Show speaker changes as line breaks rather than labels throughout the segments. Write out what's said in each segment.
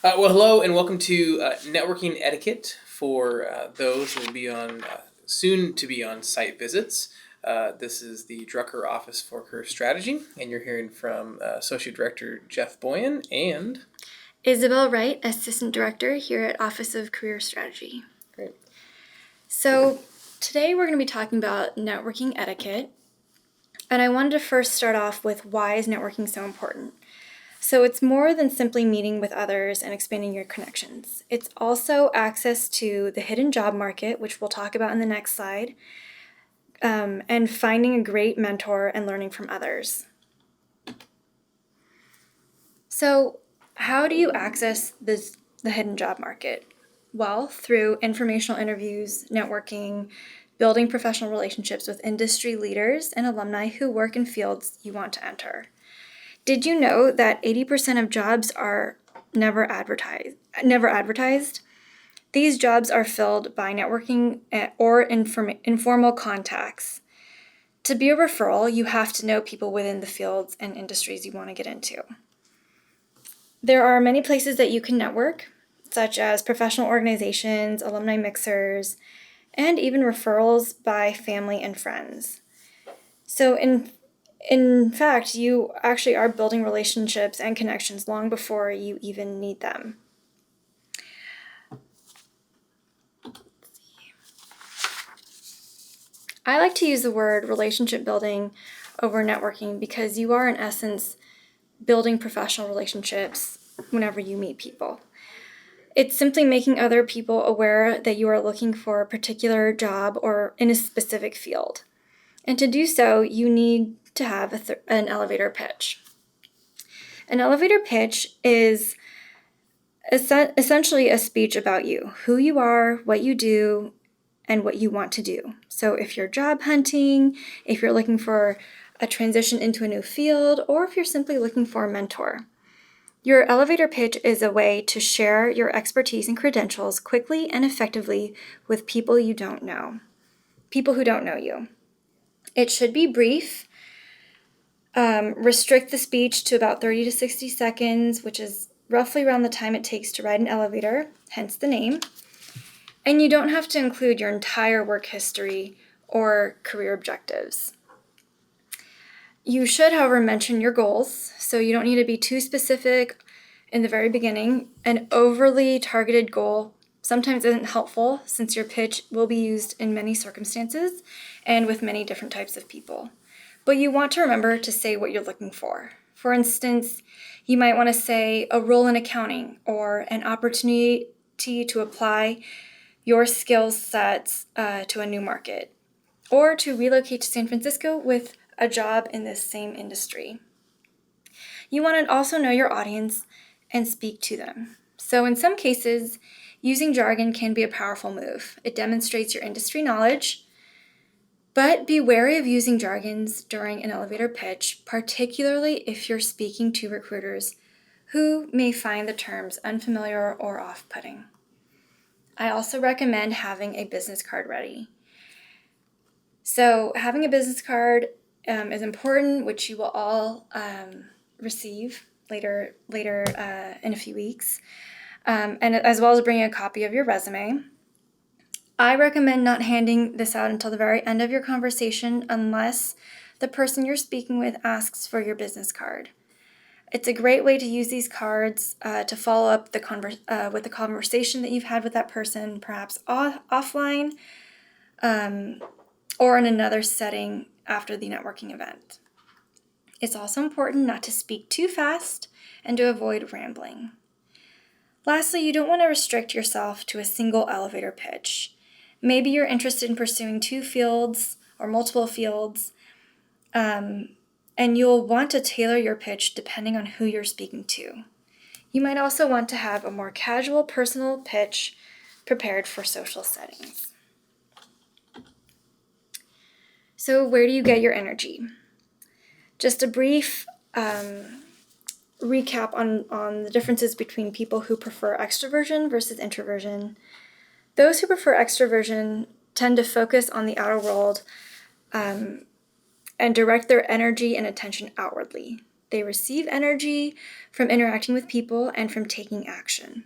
Hello and welcome to Networking Etiquette for those who will be on soon to be on site visits. This is the Drucker Office for Career Strategy, and you're hearing from Associate Director Jeff Boyan and
Isabel Wright, Assistant Director here at Office of Career Strategy.
Great.
So today we're going to be talking about networking etiquette, and I wanted to first start off with why is networking so important. So it's more than simply meeting with others and expanding your connections. It's also access to the hidden job market, which we'll talk about in the next slide, and finding a great mentor and learning from others. So how do you access the hidden job market? Well, through informational interviews, networking, building professional relationships with industry leaders and alumni who work in fields you want to enter. Did you know that 80% of jobs are never advertised? These jobs are filled by networking or informal contacts. To be a referral, you have to know people within the fields and industries you want to get into. There are many places that you can network, such as professional organizations, alumni mixers, and even referrals by family and friends. So in fact, you actually are building relationships and connections long before you even need them. I like to use the word relationship building over networking because you are, in essence, building professional relationships whenever you meet people. It's simply making other people aware that you are looking for a particular job or in a specific field. And to do so, you need to have an elevator pitch. An elevator pitch is essentially a speech about you, who you are, what you do, and what you want to do. So if you're job hunting, if you're looking for a transition into a new field, or if you're simply looking for a mentor. Your elevator pitch is a way to share your expertise and credentials quickly and effectively with people you don't know, people who don't know you. It should be brief. Restrict the speech to about 30 to 60 seconds, which is roughly around the time it takes to ride an elevator, hence the name. And you don't have to include your entire work history or career objectives. You should, however, mention your goals, so you don't need to be too specific in the very beginning. An overly targeted goal sometimes isn't helpful since your pitch will be used in many circumstances and with many different types of people. But you want to remember to say what you're looking for. For instance, you might want to say a role in accounting or an opportunity to apply your skill sets to a new market, or to relocate to San Francisco with a job in this same industry. You want to also know your audience and speak to them. So in some cases, using jargon can be a powerful move. It demonstrates your industry knowledge, but be wary of using jargons during an elevator pitch, particularly if you're speaking to recruiters who may find the terms unfamiliar or off-putting. I also recommend having a business card ready. So having a business card is important, which you will all receive later in a few weeks, and as well as bringing a copy of your resume. I recommend not handing this out until the very end of your conversation unless the person you're speaking with asks for your business card. It's a great way to use these cards to follow up with the conversation that you've had with that person, perhaps offline, or in another setting after the networking event. It's also important not to speak too fast and to avoid rambling. Lastly, you don't want to restrict yourself to a single elevator pitch. Maybe you're interested in pursuing two fields or multiple fields, and you'll want to tailor your pitch depending on who you're speaking to. You might also want to have a more casual, personal pitch prepared for social settings. So where do you get your energy? Just a brief recap on the differences between people who prefer extroversion versus introversion. Those who prefer extroversion tend to focus on the outer world and direct their energy and attention outwardly. They receive energy from interacting with people and from taking action.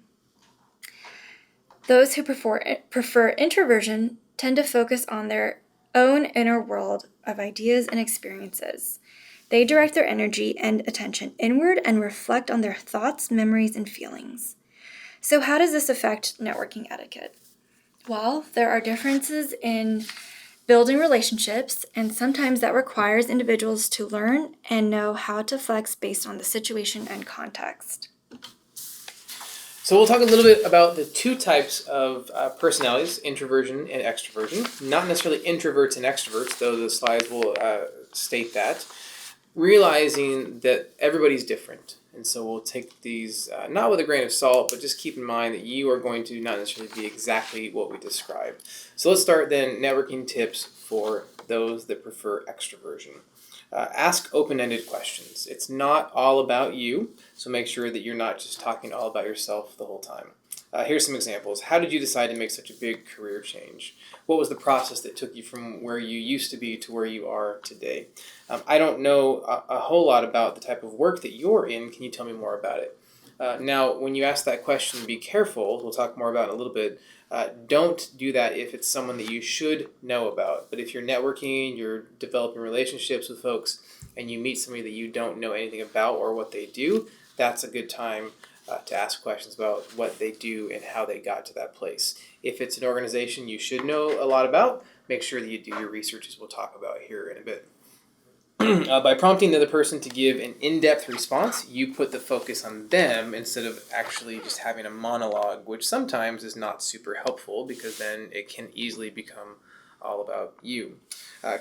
Those who prefer introversion tend to focus on their own inner world of ideas and experiences. They direct their energy and attention inward and reflect on their thoughts, memories, and feelings. So, how does this affect networking etiquette? Well, there are differences in building relationships, and sometimes that requires individuals to learn and know how to flex based on the situation and context.
So we'll talk a little bit about the two types of personalities, introversion and extroversion. Not necessarily introverts and extroverts, though the slides will state that. Realizing that everybody's different. And so we'll take these not with a grain of salt, but just keep in mind that you are going to not necessarily be exactly what we described. So let's start then networking tips for those that prefer extroversion. Ask open-ended questions. It's not all about you, so make sure that you're not just talking all about yourself the whole time. Here's some examples. How did you decide to make such a big career change? What was the process that took you from where you used to be to where you are today? I don't know a whole lot about the type of work that you're in. Can you tell me more about it? Now, when you ask that question, be careful. We'll talk more about it in a little bit. Don't do that if it's someone that you should know about. But if you're networking, you're developing relationships with folks, and you meet somebody that you don't know anything about or what they do, that's a good time to ask questions about what they do and how they got to that place. If it's an organization you should know a lot about, make sure that you do your research, as we'll talk about here in a bit. By prompting the other person to give an in-depth response, you put the focus on them instead of actually just having a monologue, which sometimes is not super helpful because then it can easily become all about you.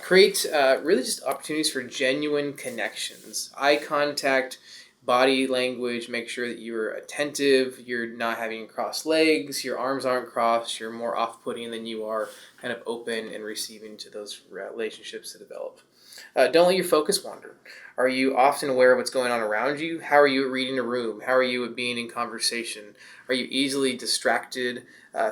Create really just opportunities for genuine connections. Eye contact, body language, make sure that you're attentive, you're not having crossed legs, your arms aren't crossed, you're more off-putting than you are kind of open and receiving to those relationships to develop. Don't let your focus wander. Are you often aware of what's going on around you? How are you at reading a room? How are you at being in conversation? Are you easily distracted?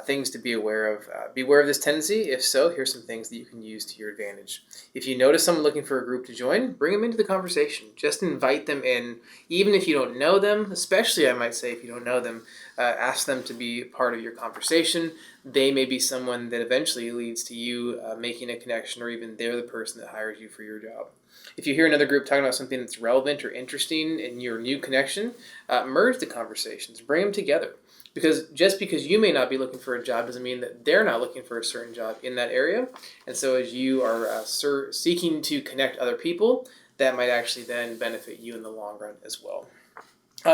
Things to be aware of. Beware of this tendency. If so, here's some things that you can use to your advantage. If you notice someone looking for a group to join, bring them into the conversation. Just invite them in, even if you don't know them, especially I might say if you don't know them, ask them to be part of your conversation. They may be someone that eventually leads to you making a connection, or even they're the person that hires you for your job. If you hear another group talking about something that's relevant or interesting in your new connection, merge the conversations, bring them together. Because just because you may not be looking for a job doesn't mean that they're not looking for a certain job in that area. And so as you are seeking to connect other people, that might actually then benefit you in the long run as well.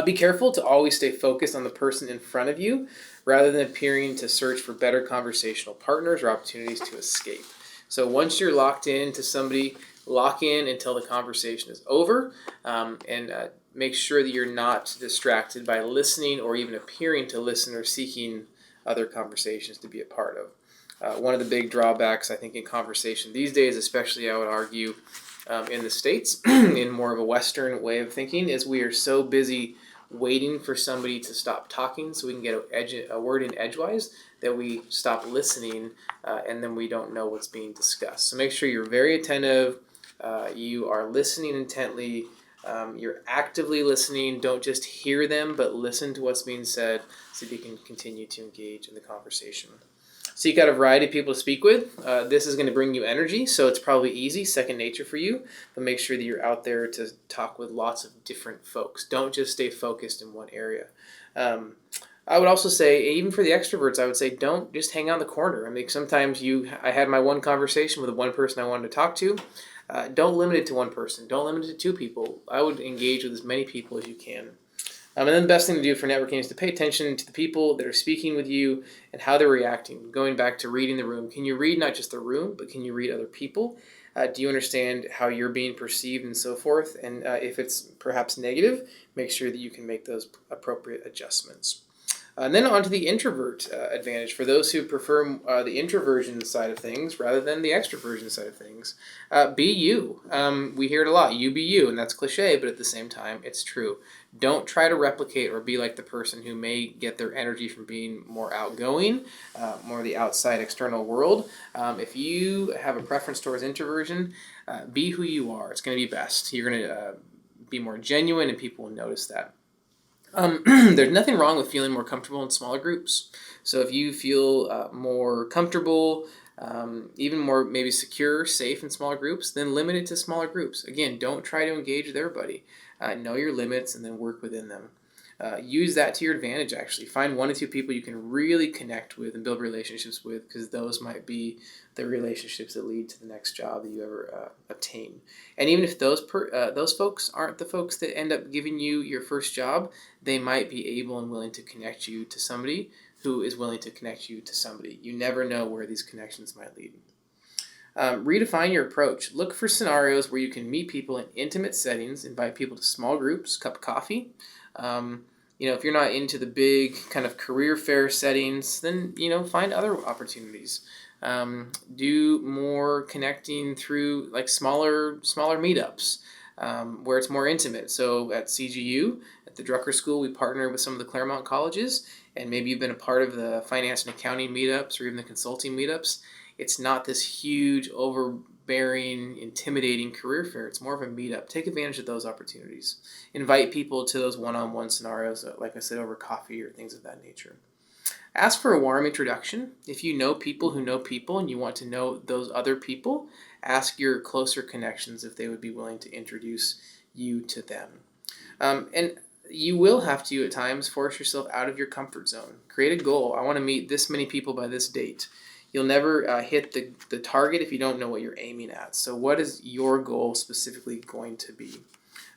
Be careful to always stay focused on the person in front of you rather than appearing to search for better conversational partners or opportunities to escape. So once you're locked into somebody, lock in until the conversation is over, and make sure that you're not distracted by listening or even appearing to listen or seeking other conversations to be a part of. One of the big drawbacks, I think, in conversation these days, especially I would argue in the States, in more of a Western way of thinking, is we are so busy waiting for somebody to stop talking so we can get a word in edgewise that we stop listening and then we don't know what's being discussed. So make sure you're very attentive, you are listening intently, you're actively listening. Don't just hear them, but listen to what's being said so that you can continue to engage in the conversation. Seek out a variety of people to speak with. This is going to bring you energy, so it's probably easy, second nature for you, but make sure that you're out there to talk with lots of different folks. Don't just stay focused in one area. I would also say, even for the extroverts, I would say don't just hang out in the corner. I mean, sometimes I had my one conversation with the one person I wanted to talk to. Don't limit it to one person. Don't limit it to two people. I would engage with as many people as you can. And then the best thing to do for networking is to pay attention to the people that are speaking with you and how they're reacting. Going back to reading the room, can you read not just the room, but can you read other people? Do you understand how you're being perceived and so forth? And if it's perhaps negative, make sure that you can make those appropriate adjustments. And then on to the introvert advantage. For those who prefer the introversion side of things rather than the extroversion side of things, be you. We hear it a lot, you be you, and that's cliche, but at the same time, it's true. Don't try to replicate or be like the person who may get their energy from being more outgoing, more the outside external world. If you have a preference towards introversion, be who you are. It's going to be best. You're going to be more genuine, and people will notice that. There's nothing wrong with feeling more comfortable in smaller groups. So if you feel more comfortable, even more maybe secure, safe in smaller groups, then limit it to smaller groups. Again, don't try to engage with everybody. Know your limits and then work within them. Use that to your advantage, actually. Find 1 or 2 people you can really connect with and build relationships with, because those might be the relationships that lead to the next job that you ever obtain. And even if those folks aren't the folks that end up giving you your first job, they might be able and willing to connect you to somebody who is willing to connect you to somebody. You never know where these connections might lead. Redefine your approach. Look for scenarios where you can meet people in intimate settings, invite people to small groups, cup of coffee. If you're not into the big kind of career fair settings, then, find other opportunities. Do more connecting through like smaller meetups where it's more intimate. So at CGU, at the Drucker School, we partner with some of the Claremont colleges, and maybe you've been a part of the finance and accounting meetups or even the consulting meetups. It's not this huge, overbearing, intimidating career fair. It's more of a meetup. Take advantage of those opportunities. Invite people to those one-on-one scenarios, like I said, over coffee or things of that nature. Ask for a warm introduction. If you know people who know people and you want to know those other people, ask your closer connections if they would be willing to introduce you to them. And you will have to, at times, force yourself out of your comfort zone. Create a goal. I want to meet this many people by this date. You'll never hit the target if you don't know what you're aiming at. So what is your goal specifically going to be?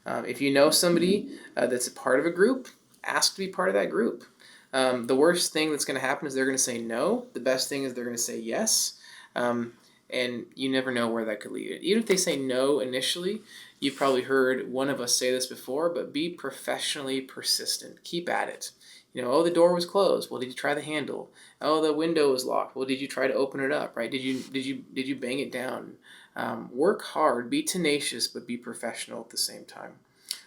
If you know somebody that's a part of a group, ask to be part of that group. The worst thing that's going to happen is they're going to say no. The best thing is they're going to say yes. And you never know where that could lead. Even if they say no initially, you've probably heard one of us say this before, but be professionally persistent. Keep at it. The door was closed. Well, did you try the handle? Oh, the window was locked. Well, did you try to open it up? Right? Did you bang it down? Work hard. Be tenacious, but be professional at the same time.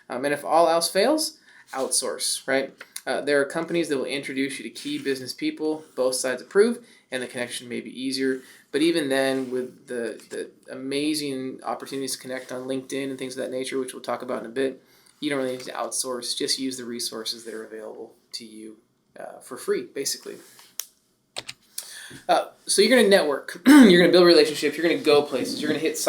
And if all else fails, outsource. Right? There are companies that will introduce you to key business people. Both sides approve, and the connection may be easier. But even then, with the amazing opportunities to connect on LinkedIn and things of that nature, which we'll talk about in a bit, you don't really need to outsource. Just use the resources that are available to you for free, basically. So you're going to network. You're going to build relationships. You're going to go places. You're going to hit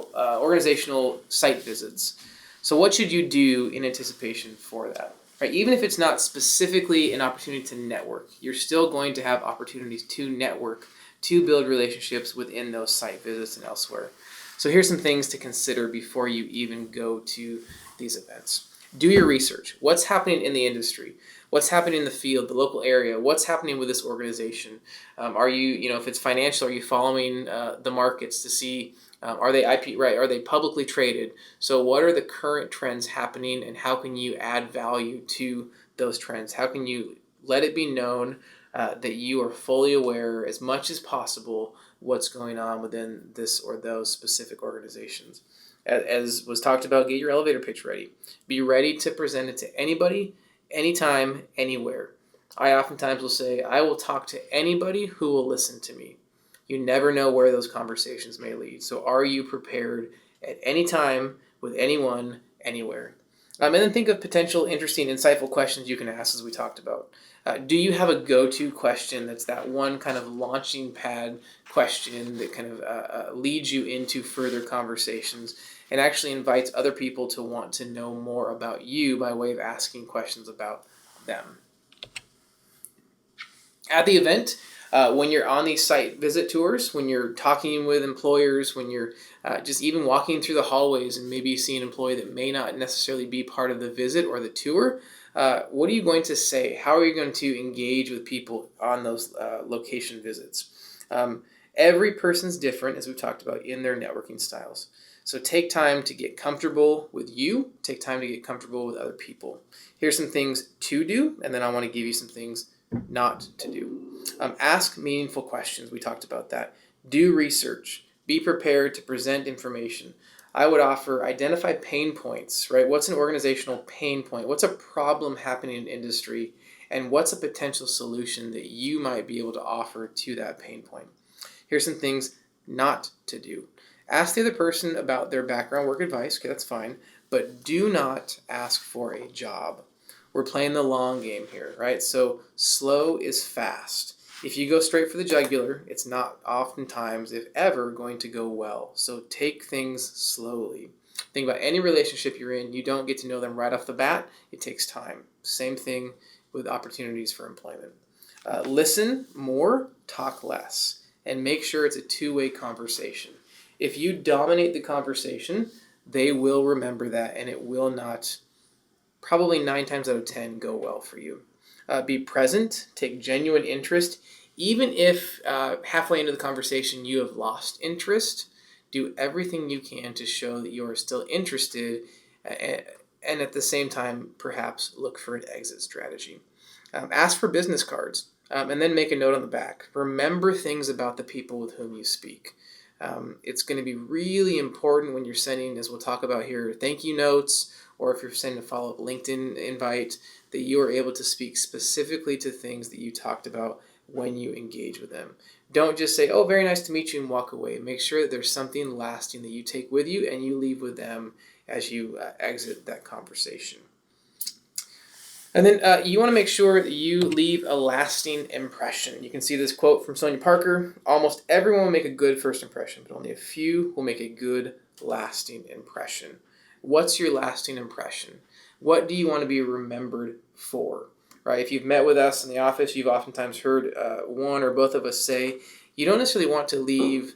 organizational site visits. So what should you do in anticipation for that? Right? Even if it's not specifically an opportunity to network, you're still going to have opportunities to network, to build relationships within those site visits and elsewhere. So here's some things to consider before you even go to these events. Do your research. What's happening in the industry? What's happening in the field, the local area? What's happening with this organization? Are you, if it's financial, are you following the markets to see, are they IP, right? Are they publicly traded? So what are the current trends happening, and how can you add value to those trends? How can you let it be known that you are fully aware as much as possible what's going on within this or those specific organizations? As was talked about, get your elevator pitch ready. Be ready to present it to anybody, anytime, anywhere. I oftentimes will say, I will talk to anybody who will listen to me. You never know where those conversations may lead. So are you prepared at any time with anyone, anywhere? And then think of potential interesting, insightful questions you can ask, as we talked about. Do you have a go-to question that's that one kind of launching pad question that kind of leads you into further conversations and actually invites other people to want to know more about you by way of asking questions about them? At the event, when you're on these site visit tours, when you're talking with employers, when you're just even walking through the hallways and maybe you see an employee that may not necessarily be part of the visit or the tour, what are you going to say? How are you going to engage with people on those location visits? Every person's different, as we've talked about, in their networking styles. So take time to get comfortable with you. Take time to get comfortable with other people. Here's some things to do, and then I want to give you some things not to do. Ask meaningful questions. We talked about that. Do research. Be prepared to present information. I would offer identify pain points, right? What's an organizational pain point? What's a problem happening in industry? And what's a potential solution that you might be able to offer to that pain point? Here's some things not to do. Ask the other person about their background, work advice. Okay, that's fine. but do not ask for a job. We're playing the long game here, right? So slow is fast. If you go straight for the jugular, it's not oftentimes, if ever, going to go well. So take things slowly. Think about any relationship you're in. You don't get to know them right off the bat. It takes time. Same thing with opportunities for employment. Listen more, talk less, and make sure it's a two-way conversation. If you dominate the conversation, they will remember that, and it will not, probably 9 times out of 10, go well for you. Be present, take genuine interest. Even if halfway into the conversation you have lost interest, do everything you can to show that you are still interested, and at the same time, perhaps look for an exit strategy. Ask for business cards, and then make a note on the back. Remember things about the people with whom you speak. It's going to be really important when you're sending, as we'll talk about here, thank you notes, or if you're sending a follow-up LinkedIn invite, that you are able to speak specifically to things that you talked about when you engage with them. Don't just say, oh, very nice to meet you, and walk away. Make sure that there's something lasting that you take with you and you leave with them as you exit that conversation. And then you want to make sure that you leave a lasting impression. You can see this quote from Sonia Parker. Almost everyone will make a good first impression, but only a few will make a good lasting impression. What's your lasting impression? What do you want to be remembered for? Right? If you've met with us in the office, you've oftentimes heard one or both of us say, you don't necessarily want to leave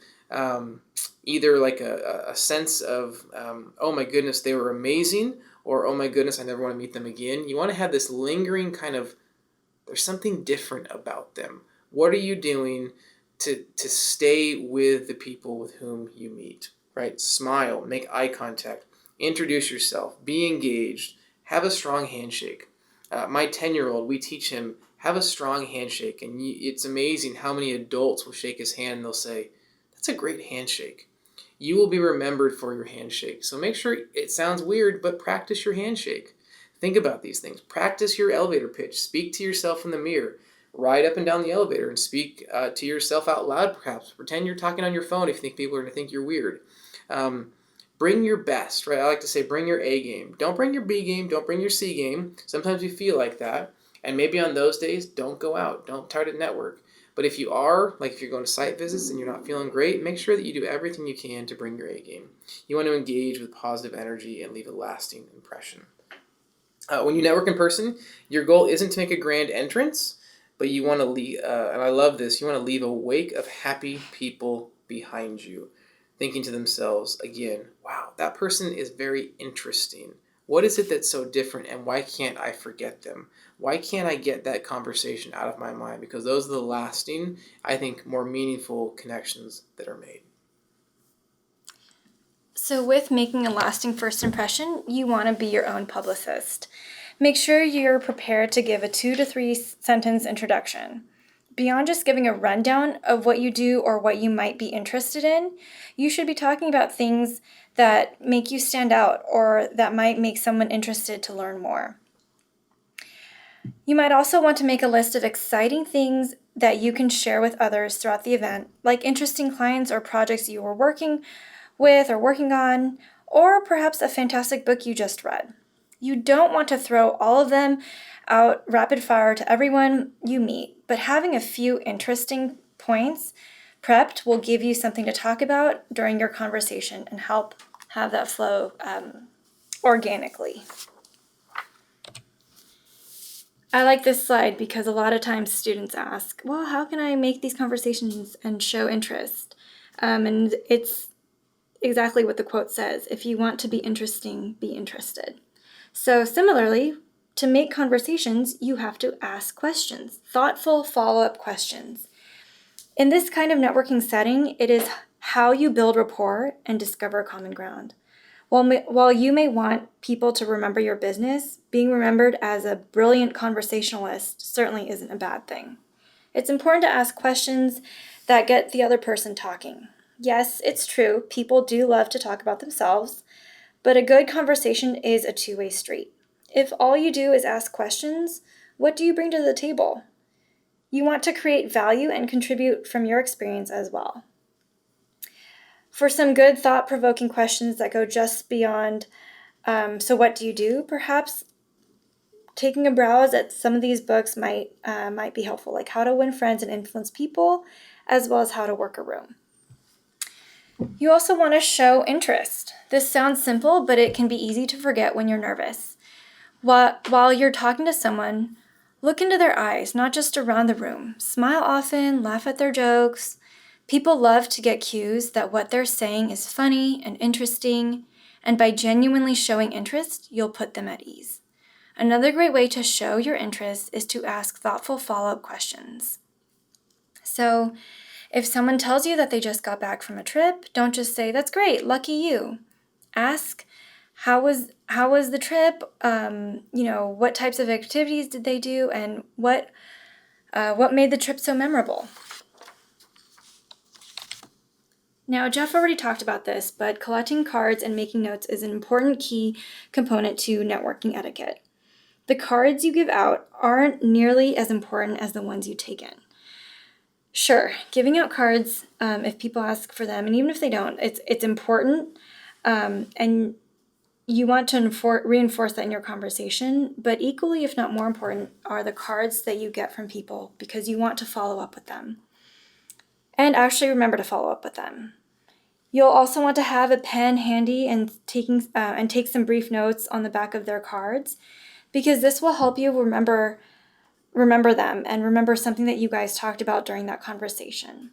either like a sense of, oh my goodness, they were amazing, or oh my goodness, I never want to meet them again. You want to have this lingering kind of, there's something different about them. What are you doing to stay with the people with whom you meet? Right? Smile, make eye contact, introduce yourself, be engaged, have a strong handshake. My 10-year-old, we teach him, have a strong handshake. And it's amazing how many adults will shake his hand and they'll say, that's a great handshake. You will be remembered for your handshake. So make sure, it sounds weird, but practice your handshake. Think about these things. Practice your elevator pitch. Speak to yourself in the mirror. Ride up and down the elevator and speak to yourself out loud, perhaps. Pretend you're talking on your phone if you think people are going to think you're weird. Bring your best, right? I like to say bring your A game. Don't bring your B game. Don't bring your C game. Sometimes we feel like that. And maybe on those days, don't go out. Don't try to network. But if you are, like if you're going to site visits and you're not feeling great, make sure that you do everything you can to bring your A game. You want to engage with positive energy and leave a lasting impression. When you network in person, your goal isn't to make a grand entrance, but you want to leave, and I love this, you want to leave a wake of happy people behind you, thinking to themselves, again, wow, that person is very interesting. What is it that's so different, and why can't I forget them? Why can't I get that conversation out of my mind? Because those are the lasting, I think, more meaningful connections that are made.
So with making a lasting first impression, you want to be your own publicist. Make sure you're prepared to give a 2 to 3 sentence introduction. Beyond just giving a rundown of what you do or what you might be interested in, you should be talking about things that make you stand out or that might make someone interested to learn more. You might also want to make a list of exciting things that you can share with others throughout the event, like interesting clients or projects you were working with or working on, or perhaps a fantastic book you just read. You don't want to throw all of them out rapid fire to everyone you meet, but having a few interesting points prepped will give you something to talk about during your conversation and help have that flow organically. I like this slide because a lot of times students ask, well, how can I make these conversations and show interest? And it's exactly what the quote says. If you want to be interesting, be interested. So similarly, to make conversations, you have to ask questions, thoughtful follow-up questions. In this kind of networking setting, it is how you build rapport and discover common ground. While you may want people to remember your business, being remembered as a brilliant conversationalist certainly isn't a bad thing. It's important to ask questions that get the other person talking. Yes, it's true, people do love to talk about themselves, but a good conversation is a two-way street. If all you do is ask questions, what do you bring to the table? You want to create value and contribute from your experience as well. For some good thought-provoking questions that go just beyond So what do you do? Perhaps taking a browse at some of these books might be helpful, like How to Win Friends and Influence People, as well as How to Work a Room. You also want to show interest. This sounds simple, but it can be easy to forget when you're nervous. While you're talking to someone, look into their eyes, not just around the room. Smile often, laugh at their jokes. People love to get cues that what they're saying is funny and interesting, and by genuinely showing interest, you'll put them at ease. Another great way to show your interest is to ask thoughtful follow-up questions. So, if someone tells you that they just got back from a trip, don't just say, "That's great, lucky you." Ask, how was the trip? What types of activities did they do, and what made the trip so memorable? Now, Jeff already talked about this, but collecting cards and making notes is an important key component to networking etiquette. The cards you give out aren't nearly as important as the ones you take in. Sure, giving out cards, if people ask for them, and even if they don't, it's important, and you want to reinforce that in your conversation, but equally, if not more important, are the cards that you get from people because you want to follow up with them. And actually remember to follow up with them. You'll also want to have a pen handy and take some brief notes on the back of their cards, because this will help you remember them and remember something that you guys talked about during that conversation.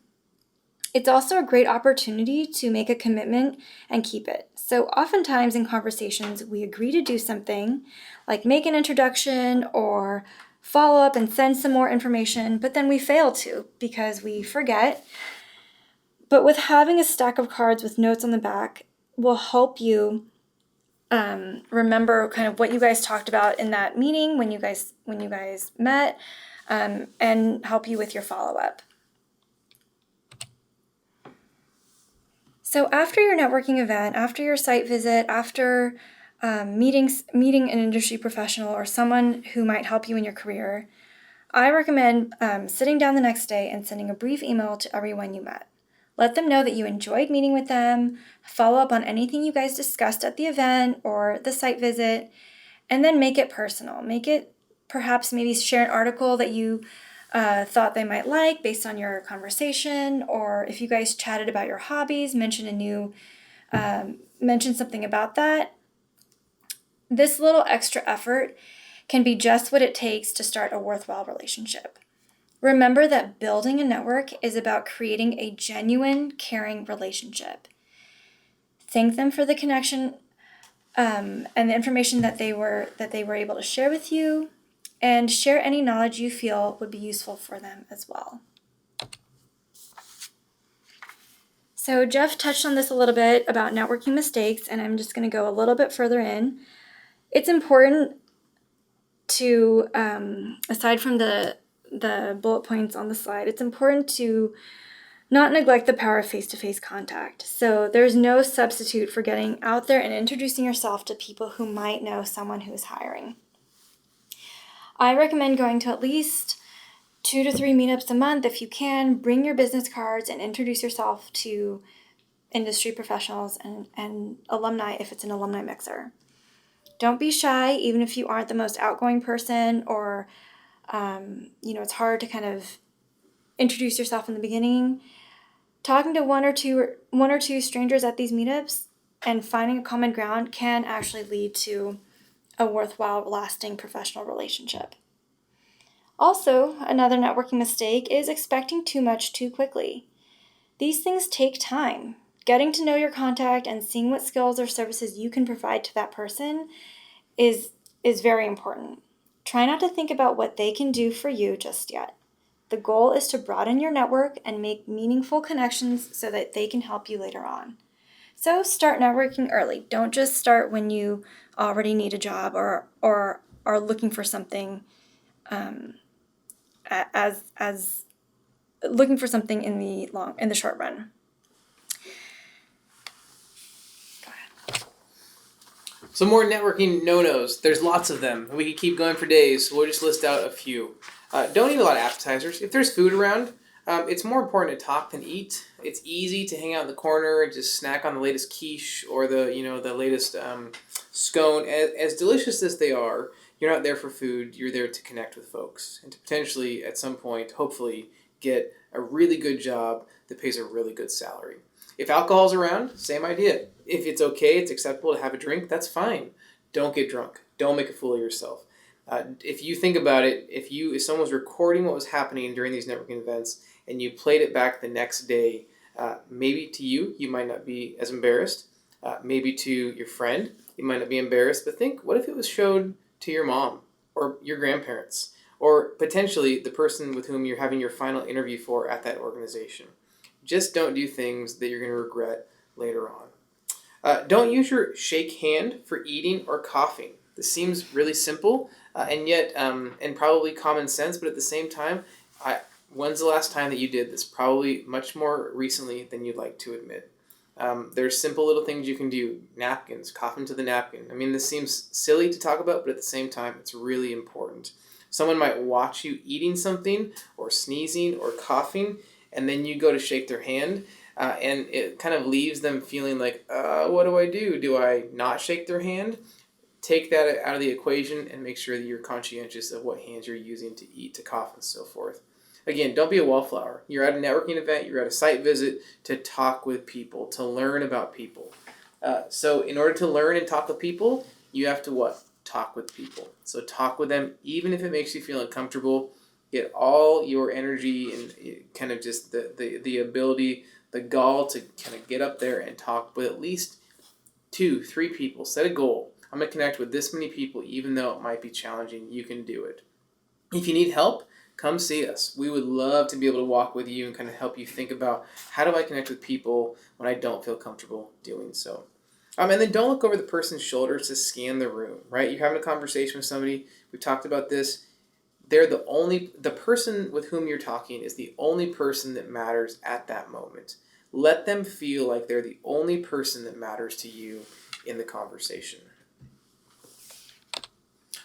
It's also a great opportunity to make a commitment and keep it. So oftentimes in conversations, we agree to do something like make an introduction or follow up and send some more information, but then we fail to because we forget. But with having a stack of cards with notes on the back will help you remember kind of what you guys talked about in that meeting when you guys met, and help you with your follow-up. So after your networking event, after your site visit, after meeting an industry professional or someone who might help you in your career, I recommend sitting down the next day and sending a brief email to everyone you met. Let them know that you enjoyed meeting with them, follow up on anything you guys discussed at the event or the site visit, and then make it personal. Make it perhaps maybe share an article that you thought they might like based on your conversation, or if you guys chatted about your hobbies, mention something about that. This little extra effort can be just what it takes to start a worthwhile relationship. Remember that building a network is about creating a genuine, caring relationship. Thank them for the connection and the information that they were able to share with you, and share any knowledge you feel would be useful for them as well. So Jeff touched on this a little bit about networking mistakes, and I'm just going to go a little bit further in. It's important to, aside from the bullet points on the slide, it's important to not neglect the power of face-to-face contact. So there's no substitute for getting out there and introducing yourself to people who might know someone who's hiring. I recommend going to at least 2 to 3 meetups a month if you can. Bring your business cards and introduce yourself to industry professionals and alumni if it's an alumni mixer. Don't be shy, even if you aren't the most outgoing person, or it's hard to kind of introduce yourself in the beginning. Talking to one or two strangers at these meetups and finding a common ground can actually lead to a worthwhile, lasting professional relationship. Also, another networking mistake is expecting too much too quickly. These things take time. Getting to know your contact and seeing what skills or services you can provide to that person is very important. Try not to think about what they can do for you just yet. The goal is to broaden your network and make meaningful connections so that they can help you later on. So start networking early. Don't just start when you already need a job or are looking for something as looking for something in the short run. Go ahead.
Some more networking no-nos. There's lots of them. We could keep going for days, so we'll just list out a few. Don't eat a lot of appetizers. If there's food around, it's more important to talk than eat. It's easy to hang out in the corner and just snack on the latest quiche or the latest scone, as delicious as they are, you're not there for food, you're there to connect with folks and to potentially, at some point, hopefully, get a really good job that pays a really good salary. If alcohol's around, same idea. If it's okay, it's acceptable to have a drink, that's fine. Don't get drunk. Don't make a fool of yourself. If you think about it, if someone was recording what was happening during these networking events and you played it back the next day, maybe to you might not be as embarrassed. Maybe to your friend, you might not be embarrassed. But think, what if it was showed to your mom or your grandparents or potentially the person with whom you're having your final interview for at that organization? Just don't do things that you're going to regret later on. Don't use your shake hand for eating or coughing. This seems really simple and yet, and probably common sense, but at the same time, when's the last time that you did this? Probably much more recently than you'd like to admit. There's simple little things you can do. Napkins, cough into the napkin. I mean, this seems silly to talk about, but at the same time, it's really important. Someone might watch you eating something or sneezing or coughing, and then you go to shake their hand, and it kind of leaves them feeling like, what do I do? Do I not shake their hand? Take that out of the equation and make sure that you're conscientious of what hands you're using to eat, to cough, and so forth. Again, don't be a wallflower. You're at a networking event, you're at a site visit to talk with people, to learn about people. So in order to learn and talk with people, you have to what? Talk with people. So talk with them, even if it makes you feel uncomfortable. Get all your energy and kind of just the ability, the gall to kind of get up there and talk with at least 2-3 people. Set a goal. I'm going to connect with this many people, even though it might be challenging. You can do it. If you need help, come see us. We would love to be able to walk with you and kind of help you think about, how do I connect with people when I don't feel comfortable doing so? And then don't look over the person's shoulders to scan the room, right? You're having a conversation with somebody. We've talked about this. The person with whom you're talking is the only person that matters at that moment. Let them feel like they're the only person that matters to you in the conversation.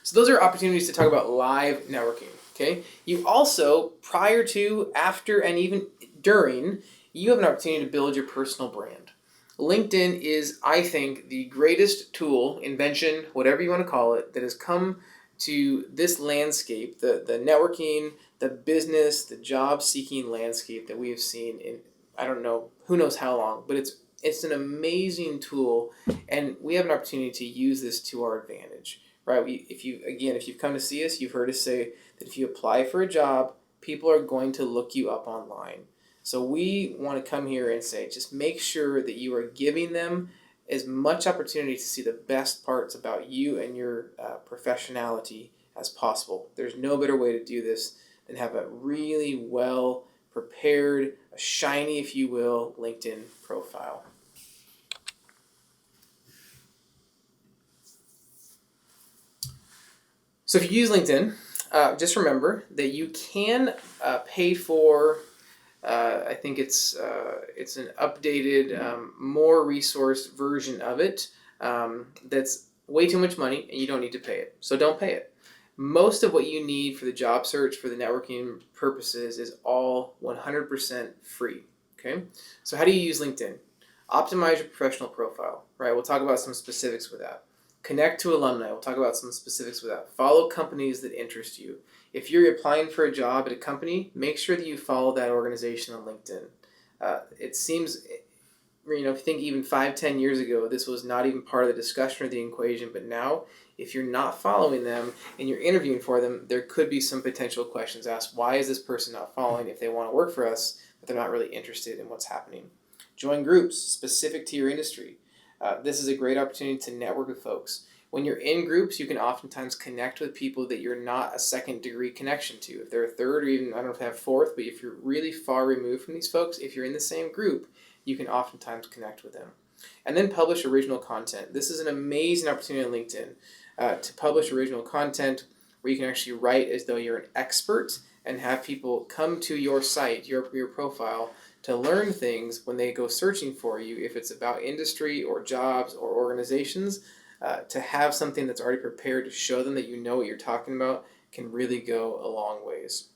So those are opportunities to talk about live networking. Okay. You also, prior to, after, and even during, you have an opportunity to build your personal brand. LinkedIn is, I think, the greatest tool, invention, whatever you want to call it, that has come to this landscape, the networking, the business, the job-seeking landscape that we have seen in, I don't know, who knows how long, but it's an amazing tool, and we have an opportunity to use this to our advantage. Right? If you've come to see us, you've heard us say that if you apply for a job, people are going to look you up online. So we want to come here and say, just make sure that you are giving them as much opportunity to see the best parts about you and your professionality as possible. There's no better way to do this than have a really well prepared, a shiny, if you will, LinkedIn profile. So if you use LinkedIn, just remember that you can pay for, I think it's an updated, more resourced version of it that's way too much money and you don't need to pay it. So don't pay it. Most of what you need for the job search, for the networking purposes, is all 100% free. Okay? So how do you use LinkedIn? Optimize your professional profile, right? We'll talk about some specifics with that. Connect to alumni. We'll talk about some specifics with that. Follow companies that interest you. If you're applying for a job at a company, make sure that you follow that organization on LinkedIn. It seems, if you think even 5-10 years ago, this was not even part of the discussion or the equation, but now, if you're not following them and you're interviewing for them, there could be some potential questions asked. Why is this person not following if they want to work for us, but they're not really interested in what's happening? Join groups specific to your industry. This is a great opportunity to network with folks. When you're in groups, you can oftentimes connect with people that you're not a second degree connection to. If they're a third or even, I don't know if they have fourth, but if you're really far removed from these folks, if you're in the same group, you can oftentimes connect with them. And then publish original content. This is an amazing opportunity on LinkedIn to publish original content where you can actually write as though you're an expert and have people come to your site, your profile, to learn things when they go searching for you, if it's about industry or jobs or organizations. To have something that's already prepared to show them that you know what you're talking about can really go a long ways.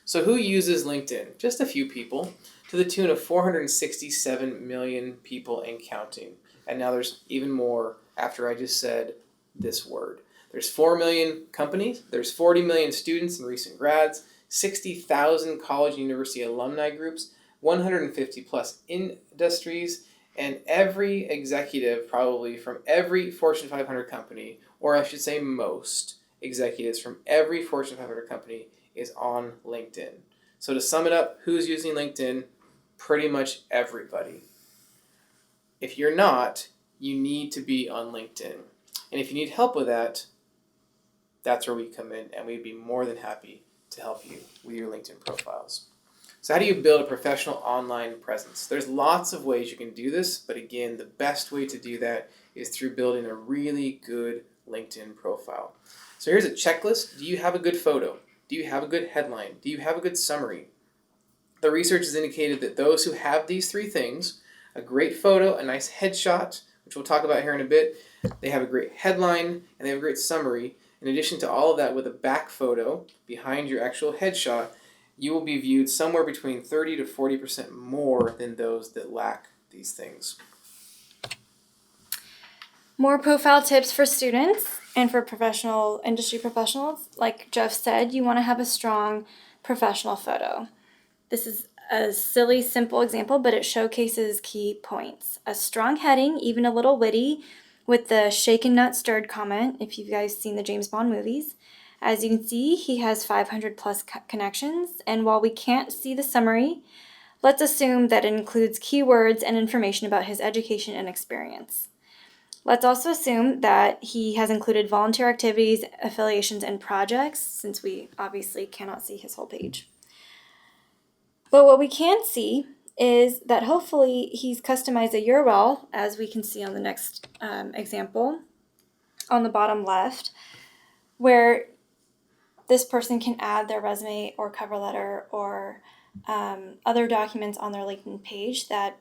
So who uses LinkedIn? Just a few people, to the tune of 467 million people and counting. And now there's even more after I just said this word. There's 4 million companies, there's 40 million students and recent grads, 60,000 college and university alumni groups, 150 plus industries, and every executive probably from every Fortune 500 company, or I should say most executives from every Fortune 500 company is on LinkedIn. So to sum it up, who's using LinkedIn? Pretty much everybody. If you're not, you need to be on LinkedIn. And if you need help with that, that's where we come in, and we'd be more than happy to help you with your LinkedIn profiles. So how do you build a professional online presence? There's lots of ways you can do this, but again, the best way to do that is through building a really good LinkedIn profile. So here's a checklist. Do you have a good photo? Do you have a good headline? Do you have a good summary? The research has indicated that those who have these three things, a great photo, a nice headshot, which we'll talk about here in a bit, they have a great headline, and they have a great summary. In addition to all of that, with a back photo behind your actual headshot, you will be viewed somewhere between 30 to 40% more than those that lack these things.
More profile tips for students and for professional industry professionals. Like Jeff said, you want to have a strong professional photo. This is a silly, simple example, but it showcases key points. A strong heading, even a little witty, with the shaken not stirred comment, if you guys seen the James Bond movies. As you can see, he has 500 plus connections, and while we can't see the summary, let's assume that it includes keywords and information about his education and experience. Let's also assume that he has included volunteer activities, affiliations, and projects, since we obviously cannot see his whole page. But what we can see is that hopefully he's customized a URL, as we can see on the next example on the bottom left, where this person can add their resume or cover letter or other documents on their LinkedIn page that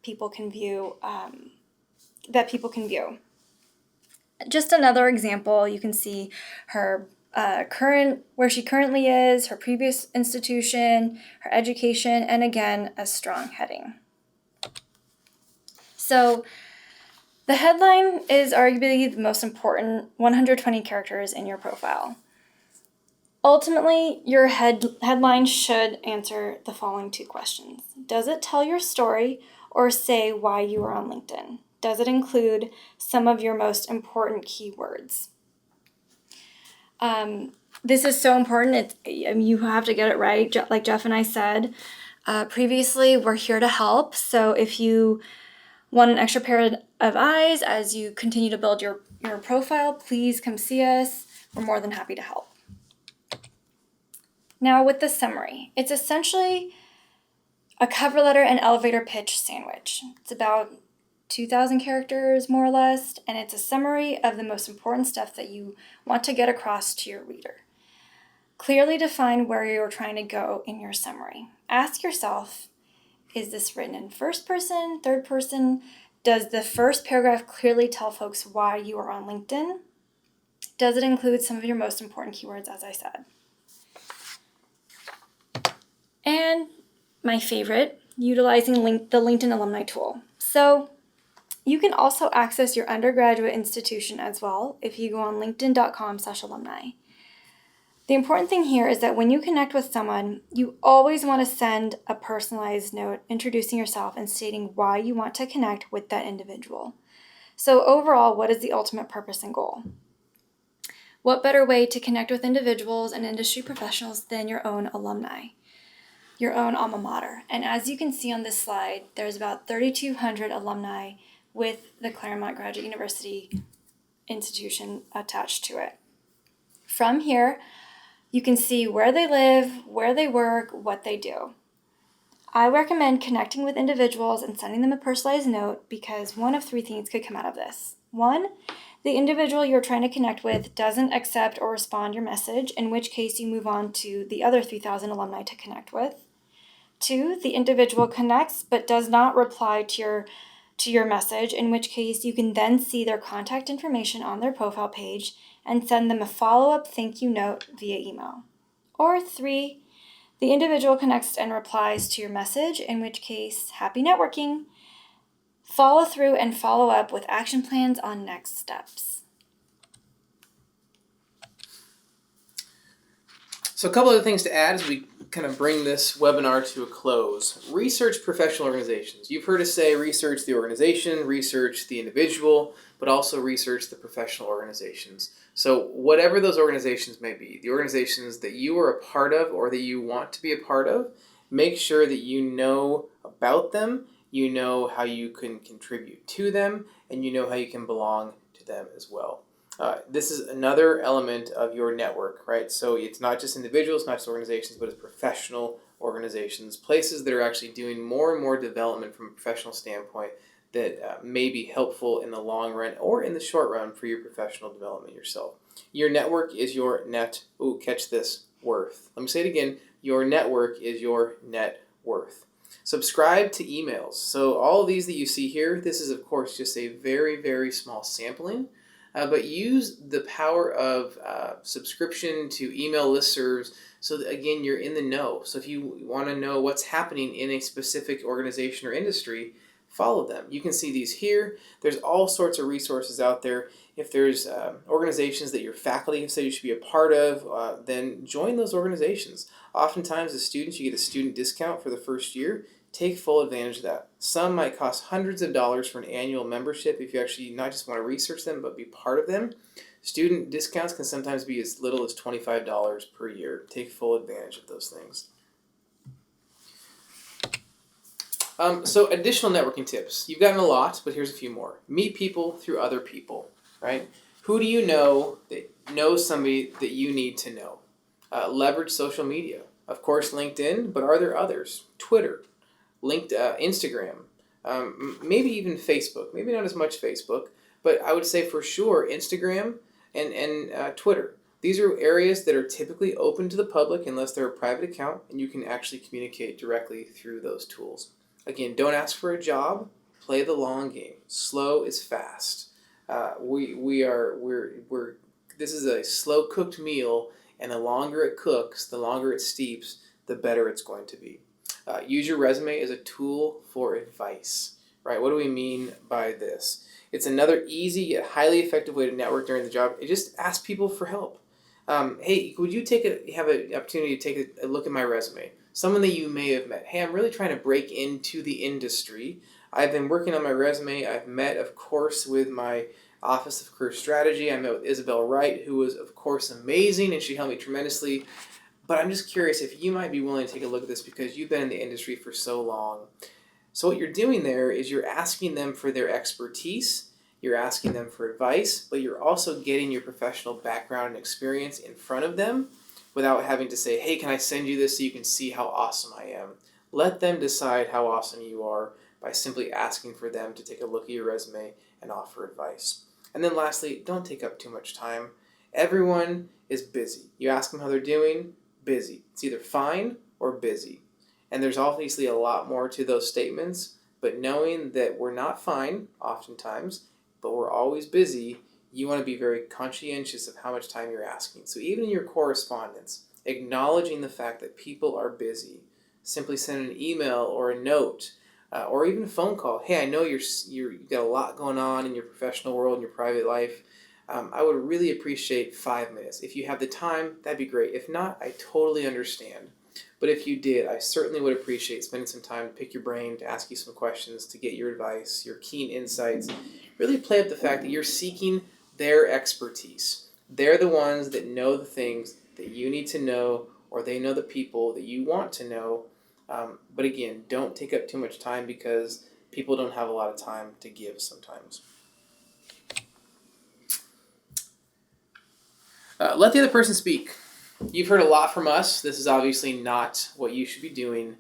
people can view. Just another example, you can see her where she currently is, her previous institution, her education, and again, a strong heading. So the headline is arguably the most important 120 characters in your profile. Ultimately, your headline should answer the following two questions. Does it tell your story or say why you are on LinkedIn? Does it include some of your most important keywords? This is so important. You have to get it right. Like Jeff and I said previously, we're here to help. So if you want an extra pair of eyes as you continue to build your profile, please come see us. We're more than happy to help. Now with the summary, it's essentially a cover letter and elevator pitch sandwich. It's about 2,000 characters, more or less, and it's a summary of the most important stuff that you want to get across to your reader. Clearly define where you're trying to go in your summary. Ask yourself, is this written in first person, third person? Does the first paragraph clearly tell folks why you are on LinkedIn? Does it include some of your most important keywords, as I said? And my favorite, utilizing the LinkedIn alumni tool. So you can also access your undergraduate institution as well if you go on linkedin.com/alumni. The important thing here is that when you connect with someone, you always want to send a personalized note introducing yourself and stating why you want to connect with that individual. So overall, what is the ultimate purpose and goal? What better way to connect with individuals and industry professionals than your own alumni, your own alma mater? And as you can see on this slide, there's about 3,200 alumni with the Claremont Graduate University institution attached to it. From here, you can see where they live, where they work, what they do. I recommend connecting with individuals and sending them a personalized note because one of three things could come out of this. One, the individual you're trying to connect with doesn't accept or respond your message, in which case you move on to the other 3,000 alumni to connect with. Two, the individual connects but does not reply to your message, in which case you can then see their contact information on their profile page and send them a follow-up thank you note via email. Or three, the individual connects and replies to your message, in which case, happy networking. Follow through and follow up with action plans on next steps.
So a couple other things to add as we kind of bring this webinar to a close. Research professional organizations. You've heard us say research the organization, research the individual, but also research the professional organizations. So whatever those organizations may be, the organizations that you are a part of or that you want to be a part of, make sure that you know about them, you know how you can contribute to them, and you know how you can belong to them as well. This is another element of your network, right? So it's not just individuals, not just organizations, but it's professional organizations, places that are actually doing more and more development from a professional standpoint that may be helpful in the long run or in the short run for your professional development yourself. Your network is your net, catch this, worth. Let me say it again. Your network is your net worth. Subscribe to emails. So all of these that you see here, this is of course just a very, very small sampling. But use the power of subscription to email listservs so that, again, you're in the know. So if you want to know what's happening in a specific organization or industry, follow them. You can see these here. There's all sorts of resources out there. If there's organizations that your faculty have said you should be a part of, then join those organizations. Oftentimes, as students, you get a student discount for the first year. Take full advantage of that. Some might cost hundreds of dollars for an annual membership if you actually not just want to research them, but be part of them. Student discounts can sometimes be as little as $25 per year. Take full advantage of those things. So additional networking tips. You've gotten a lot, but here's a few more. Meet people through other people, right? Who do you know that knows somebody that you need to know? Leverage social media. Of course, LinkedIn, but are there others? Twitter. Instagram, maybe even Facebook. Maybe not as much Facebook, but I would say for sure Instagram and Twitter. These are areas that are typically open to the public unless they're a private account, and you can actually communicate directly through those tools. Again, don't ask for a job. Play the long game. Slow is fast. This is a slow cooked meal, and the longer it cooks, the longer it steeps, the better it's going to be. Use your resume as a tool for advice, right? What do we mean by this? It's another easy yet highly effective way to network during the job. Just ask people for help. Hey, would you have an opportunity to take a look at my resume? Someone that you may have met. Hey, I'm really trying to break into the industry. I've been working on my resume. I've met, of course, with my Office of Career Strategy. I met with Isabel Wright, who was, of course, amazing, and she helped me tremendously. But I'm just curious if you might be willing to take a look at this because you've been in the industry for so long. So what you're doing there is you're asking them for their expertise, you're asking them for advice, but you're also getting your professional background and experience in front of them without having to say, hey, can I send you this so you can see how awesome I am? Let them decide how awesome you are by simply asking for them to take a look at your resume and offer advice. And then lastly, don't take up too much time. Everyone is busy. You ask them how they're doing, busy. It's either fine or busy. And there's obviously a lot more to those statements, but knowing that we're not fine oftentimes, but we're always busy, you want to be very conscientious of how much time you're asking. So even in your correspondence, acknowledging the fact that people are busy, simply send an email or a note or even a phone call. Hey, I know you've got a lot going on in your professional world and your private life. I would really appreciate 5 minutes. If you have the time, that'd be great. If not, I totally understand. But if you did, I certainly would appreciate spending some time to pick your brain, to ask you some questions, to get your advice, your keen insights. Really play up the fact that you're seeking their expertise. They're the ones that know the things that you need to know, or they know the people that you want to know. But again, don't take up too much time because people don't have a lot of time to give sometimes. Let the other person speak. You've heard a lot from us. This is obviously not what you should be doing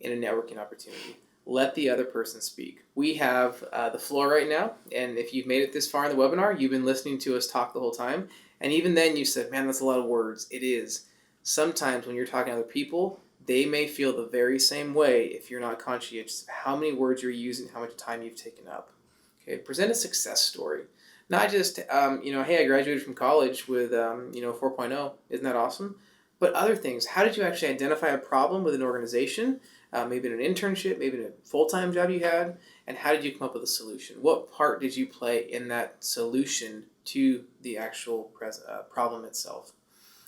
in a networking opportunity. Let the other person speak. We have the floor right now, and if you've made it this far in the webinar, you've been listening to us talk the whole time, and even then you said, man, that's a lot of words. It is. Sometimes when you're talking to other people, they may feel the very same way if you're not conscientious of how many words you're using, how much time you've taken up. Okay, present a success story. Not just, hey, I graduated from college with, 4.0. Isn't that awesome? but other things. How did you actually identify a problem with an organization, maybe in an internship, maybe in a full-time job you had, and how did you come up with a solution? What part did you play in that solution to the actual problem itself?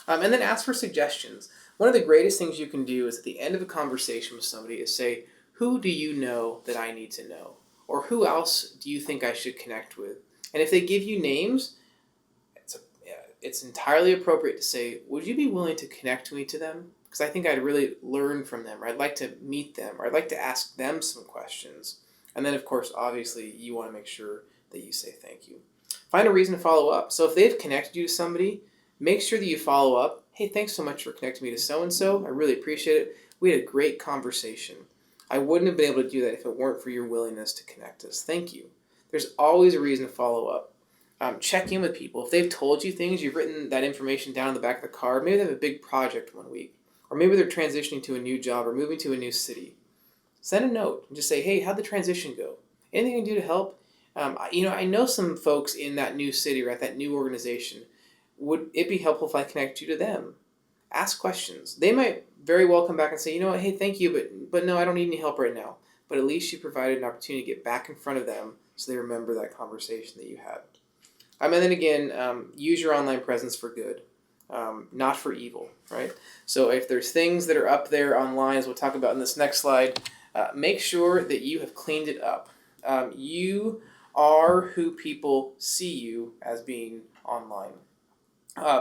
And then ask for suggestions. One of the greatest things you can do is at the end of a conversation with somebody is say, who do you know that I need to know? Or who else do you think I should connect with? And if they give you names, it's entirely appropriate to say, would you be willing to connect me to them? Because I think I'd really learn from them, or I'd like to meet them, or I'd like to ask them some questions. And then, of course, obviously, you want to make sure that you say thank you. Find a reason to follow up. So if they've connected you to somebody, make sure that you follow up. Hey, thanks so much for connecting me to so-and-so. I really appreciate it. We had a great conversation. I wouldn't have been able to do that if it weren't for your willingness to connect us. Thank you. There's always a reason to follow up. Check in with people. If they've told you things, you've written that information down in the back of the card, maybe they have a big project one week, or maybe they're transitioning to a new job or moving to a new city. Send a note and just say, hey, how'd the transition go? Anything I can do to help? I know some folks in that new city or at that new organization. Would it be helpful if I connect you to them? Ask questions. They might very well come back and say, you know what, hey, thank you, but no, I don't need any help right now. But at least you provided an opportunity to get back in front of them so they remember that conversation that you had. And then again, use your online presence for good, not for evil, right? So if there's things that are up there online, as we'll talk about in this next slide, make sure that you have cleaned it up. You are who people see you as being online.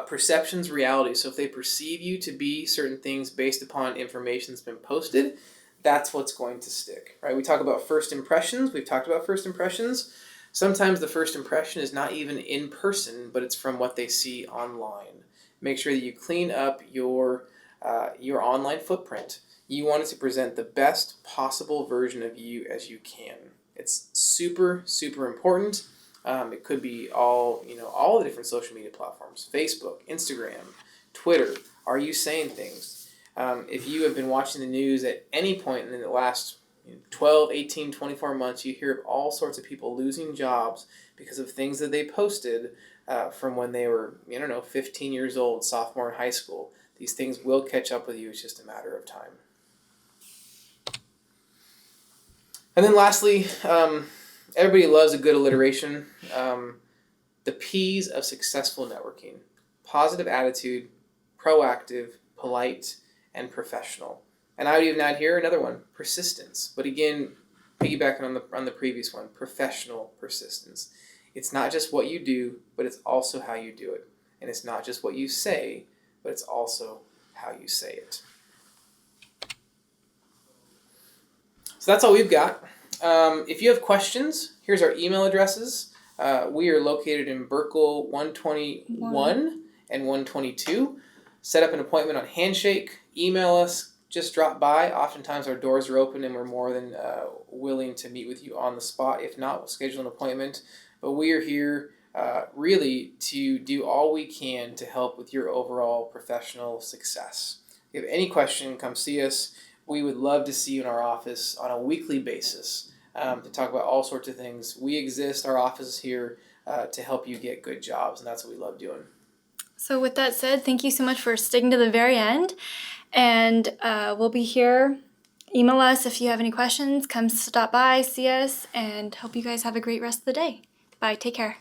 Perception's reality. So if they perceive you to be certain things based upon information that's been posted, that's what's going to stick, right? We talk about first impressions. We've talked about first impressions. Sometimes the first impression is not even in person, but it's from what they see online. Make sure that you clean up your online footprint. You want it to present the best possible version of you as you can. It's super, super important. It could be all the different social media platforms: Facebook, Instagram, Twitter. Are you saying things? If you have been watching the news at any point in the last 12, 18, 24 months, you hear of all sorts of people losing jobs because of things that they posted from when they were, 15 years old, sophomore in high school. These things will catch up with you. It's just a matter of time. And then lastly, everybody loves a good alliteration. The P's of successful networking: positive attitude, proactive, polite, and professional. And I would even add here another one: persistence. But again, piggybacking on the previous one, professional persistence. It's not just what you do, but it's also how you do it. And it's not just what you say, but it's also how you say it. So that's all we've got. If you have questions, here's our email addresses. We are located in Burkle 121 and 122. Set up an appointment on Handshake. Email us. Just drop by. Oftentimes our doors are open and we're more than willing to meet with you on the spot. If not, we'll schedule an appointment. But we are here really to do all we can to help with your overall professional success. If you have any question, come see us. We would love to see you in our office on a weekly basis to talk about all sorts of things. We exist, our office is here to help you get good jobs, and that's what we love doing.
So with that said, thank you so much for sticking to the very end. And we'll be here. Email us if you have any questions. Come stop by, see us, and hope you guys have a great rest of the day. Bye. Take care.